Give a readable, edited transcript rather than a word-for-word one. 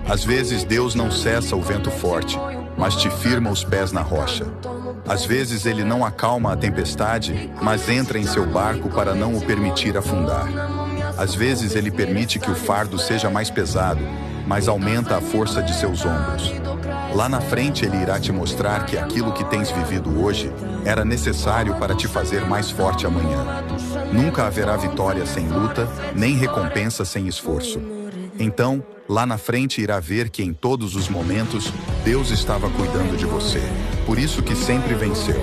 Às vezes Deus não cessa o vento forte, mas te firma os pés na rocha. Às vezes Ele não acalma a tempestade, mas entra em seu barco para não o permitir afundar. Às vezes Ele permite que o fardo seja mais pesado, mas aumenta a força de seus ombros. Lá na frente Ele irá te mostrar que aquilo que tens vivido hoje era necessário para te fazer mais forte amanhã. Nunca haverá vitória sem luta, nem recompensa sem esforço. Então, lá na frente irá ver que em todos os momentos, Deus estava cuidando de você. Por isso que sempre venceu.